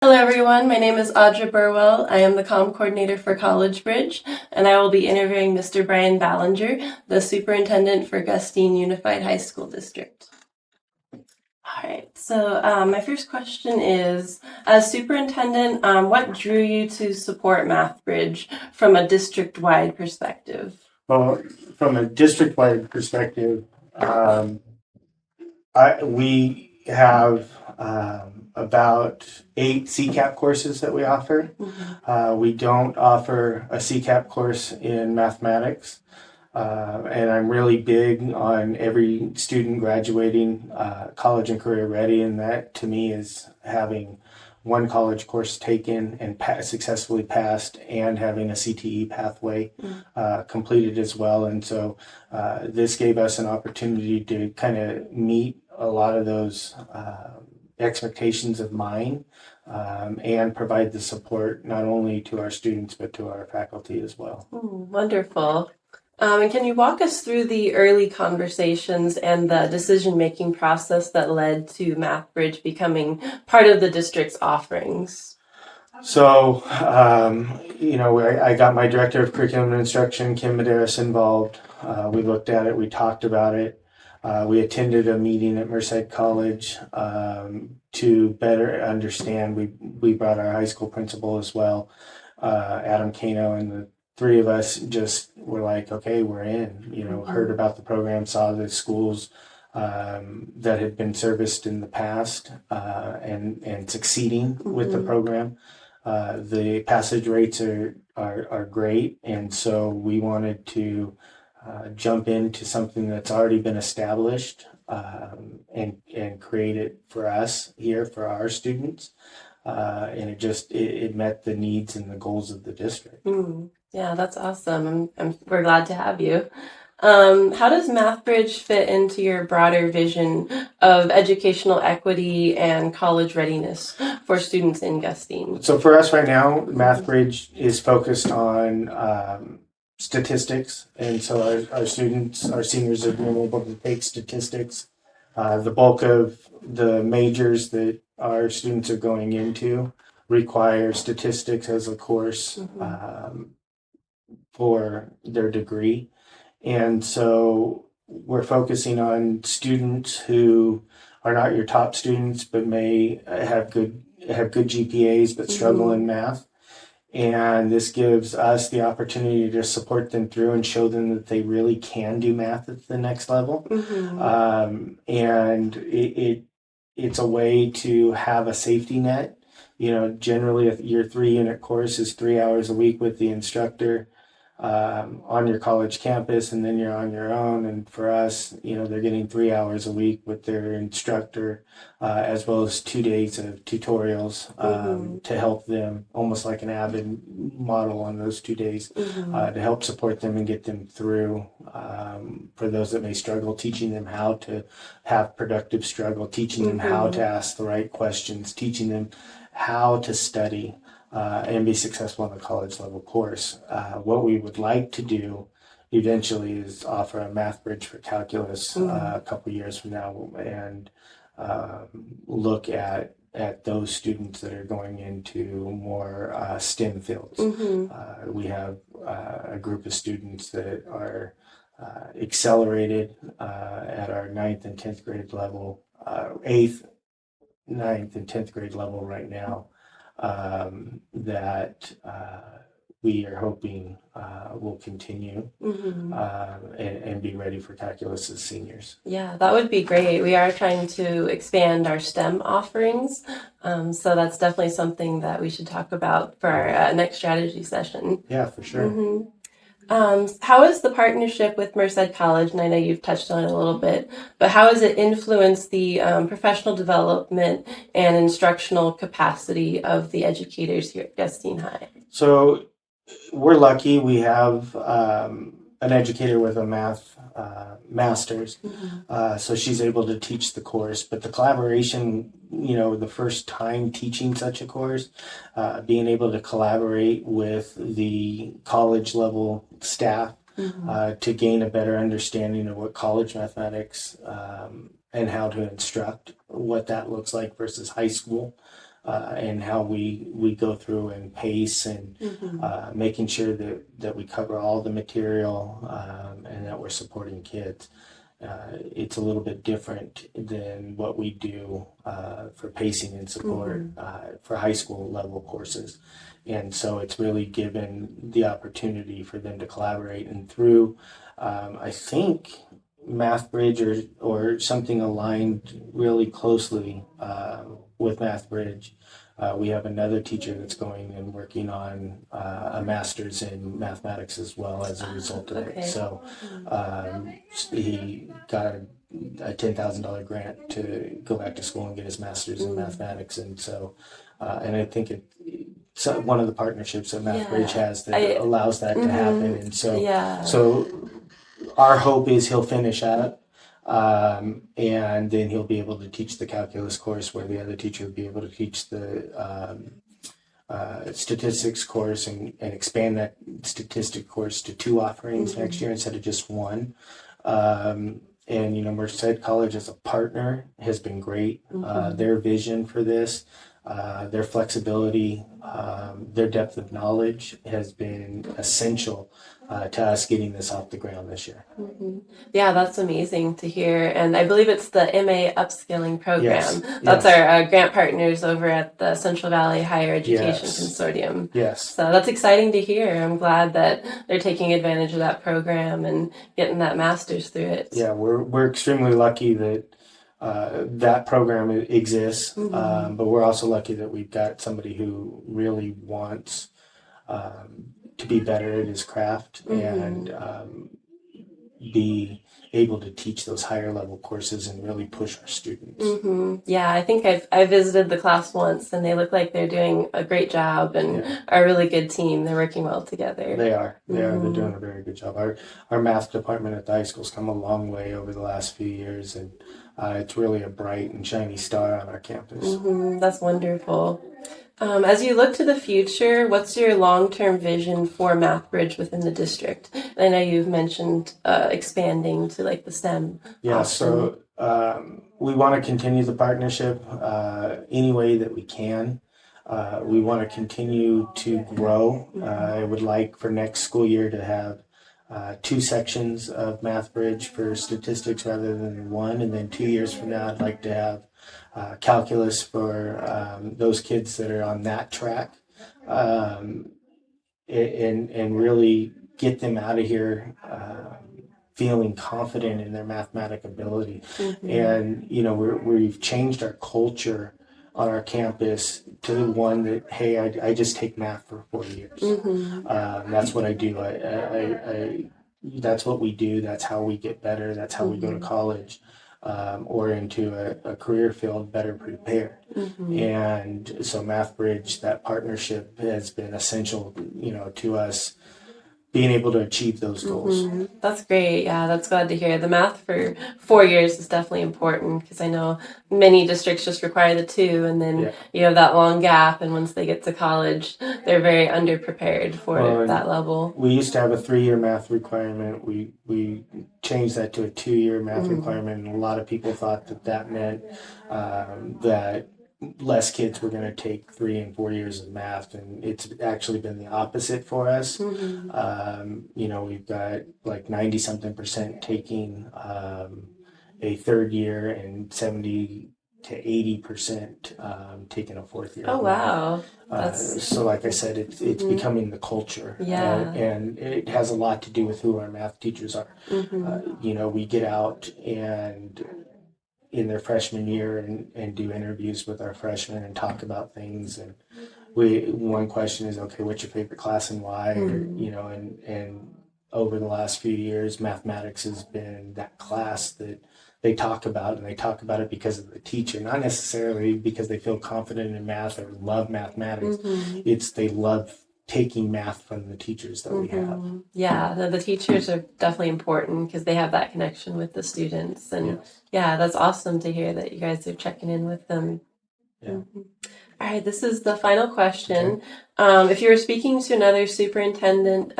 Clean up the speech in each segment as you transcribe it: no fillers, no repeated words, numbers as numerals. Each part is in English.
Hello everyone, my name is Audra Burwell. I am the comm coordinator for College Bridge, and I will be interviewing Mr. Bryan Ballenger, the superintendent for Gustine Unified High School District. All right, so my first question is, as superintendent, what drew you to support MathBridge from a district-wide perspective? Well, from a district-wide perspective, we have about 8 CCAP courses that we offer. We don't offer a CCAP course in mathematics, and I'm really big on every student graduating college and career ready, and that to me is having one college course taken and successfully passed, and having a CTE pathway completed as well. And so this gave us an opportunity to kind of meet a lot of those expectations of mine, and provide the support not only to our students but to our faculty as well. Wonderful. And can you walk us through the early conversations and the decision-making process that led to MathBridge becoming part of the district's offerings? So, I got my director of curriculum and instruction, Kim Medeiros, involved. We looked at it, we talked about it. We attended a meeting at Merced College to better understand. We brought our high school principal as well, Adam Kano, and the three of us just were like, okay, we're in. Heard about the program, saw the schools that had been serviced in the past and succeeding with the program. The passage rates are great, and so we wanted to jump into something that's already been established and create it for us here for our students, and it met the needs and the goals of the district. Yeah, that's awesome. We're glad to have you. How does MathBridge fit into your broader vision of educational equity and college readiness for students in Gustine? So for us right now, MathBridge is focused on statistics, and so our students, our seniors, are being able to take statistics. The bulk of the majors that our students are going into require statistics as a course for their degree. And so we're focusing on students who are not your top students, but may have good GPAs, but struggle in math. And this gives us the opportunity to support them through and show them that they really can do math at the next level. And it's a way to have a safety net. Generally your 3-unit course is 3 hours a week with the instructor on your college campus, and then you're on your own. And for us, they're getting 3 hours a week with their instructor, as well as 2 days of tutorials to help them, almost like an Avid model on those 2 days, to help support them and get them through. For those that may struggle, teaching them how to have productive struggle, teaching them how to ask the right questions, teaching them how to study and be successful in a college level course. What we would like to do eventually is offer a MathBridge for calculus a couple years from now, and look at those students that are going into more STEM fields. We have a group of students that are accelerated at our 9th and 10th grade level, 8th, 9th, and 10th grade level right now, that we are hoping will continue and be ready for calculus as seniors. Yeah, that would be great. We are trying to expand our STEM offerings, so that's definitely something that we should talk about for our next strategy session. Yeah, for sure. How is the partnership with Merced College, and I know you've touched on it a little bit, but how has it influenced the professional development and instructional capacity of the educators here at Gustine High? So we're lucky. We have an educator with a math master's, so she's able to teach the course. But the collaboration, the first time teaching such a course, being able to collaborate with the college level staff to gain a better understanding of what college mathematics and how to instruct, what that looks like versus high school, and how we go through and pace and making sure that we cover all the material and that we're supporting kids. It's a little bit different than what we do for pacing and support for high school level courses. And so it's really given the opportunity for them to collaborate. And through, I think, MathBridge or something aligned really closely with MathBridge, we have another teacher that's going and working on a master's in mathematics as well as a result of it. So he got a $10,000 grant to go back to school and get his master's in mathematics. And so, and I think it's one of the partnerships that MathBridge has that allows that to happen. And so, so our hope is he'll finish up. And then he'll be able to teach the calculus course where the other teacher will be able to teach the statistics course and expand that statistic course to 2 offerings next year instead of just 1. And, Merced College as a partner has been great. Their vision for this, their flexibility, their depth of knowledge has been essential to us getting this off the ground this year. Yeah, that's amazing to hear. And I believe it's the MA Upskilling Program. That's our grant partners over at the Central Valley Higher Education Consortium. So that's exciting to hear. I'm glad that they're taking advantage of that program and getting that master's through it. Yeah, we're extremely lucky that that program exists, but we're also lucky that we've got somebody who really wants to be better at his craft and be able to teach those higher level courses and really push our students. Yeah, I think I visited the class once and they look like they're doing a great job and are a really good team. They're working well together. They are. They're doing a very good job. Our math department at the high school's come a long way over the last few years, and it's really a bright and shiny star on our campus. That's wonderful. As you look to the future, what's your long-term vision for MathBridge within the district? I know you've mentioned expanding to like the STEM. So we want to continue the partnership any way that we can. We want to continue to grow. I would like for next school year to have 2 sections of MathBridge for statistics rather than 1, and then 2 years from now I'd like to have calculus for those kids that are on that track, and really get them out of here feeling confident in their mathematic ability. And we've changed our culture on our campus to the one that, hey, I just take math for 4 years. That's what I do. I that's what we do. That's how we get better. That's how we go to college. Or into a career field better prepared. And so MathBridge, that partnership has been essential, to us being able to achieve those goals. That's great. Yeah, that's glad to hear. The math for 4 years is definitely important because I know many districts just require the 2, and then you have that long gap, and once they get to college, they're very underprepared for that level. We used to have a 3-year math requirement. We changed that to a 2-year math requirement, and a lot of people thought that meant that less kids were going to take 3 and 4 years of math, and it's actually been the opposite for us. We've got like 90-something% taking a 3rd year and 70 to 80% taking a 4th year. Oh wow! So like I said, it's becoming the culture, and it has a lot to do with who our math teachers are. We get out and in their freshman year and do interviews with our freshmen and talk about things, and one question is, okay, what's your favorite class and why? And over the last few years, mathematics has been that class that they talk about, and they talk about it because of the teacher, not necessarily because they feel confident in math or love mathematics. It's they love taking math from the teachers that we have. Yeah, the teachers are definitely important because they have that connection with the students, and that's awesome to hear that you guys are checking in with them. All right, this is the final question. If you were speaking to another superintendent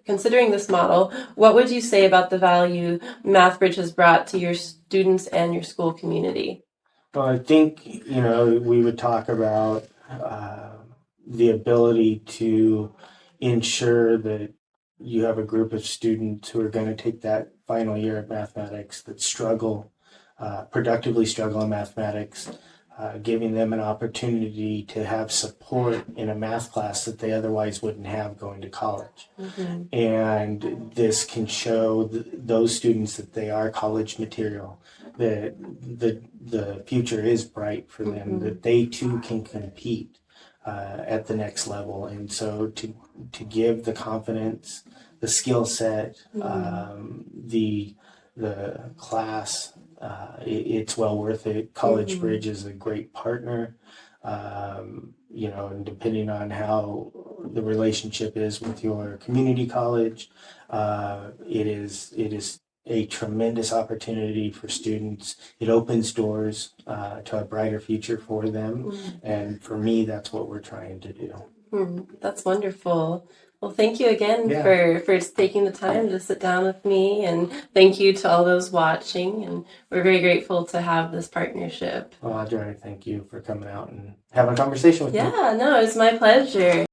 considering this model, what would you say about the value MathBridge has brought to your students and your school community? Well, I think, we would talk about the ability to ensure that you have a group of students who are going to take that final year of mathematics that productively struggle in mathematics, giving them an opportunity to have support in a math class that they otherwise wouldn't have going to college. Mm-hmm. And this can show those students that they are college material, that the future is bright for them, Mm-hmm. that they too can compete at the next level. And so to give the confidence, the skill set, the class, it's well worth it. College Bridge is a great partner. And depending on how the relationship is with your community college, it is a tremendous opportunity for students. It opens doors to a brighter future for them. And for me, that's what we're trying to do. That's wonderful. Well, thank you again for taking the time to sit down with me, and thank you to all those watching. And we're very grateful to have this partnership. Well, Audra, thank you for coming out and having a conversation with me. Yeah, no, it's my pleasure.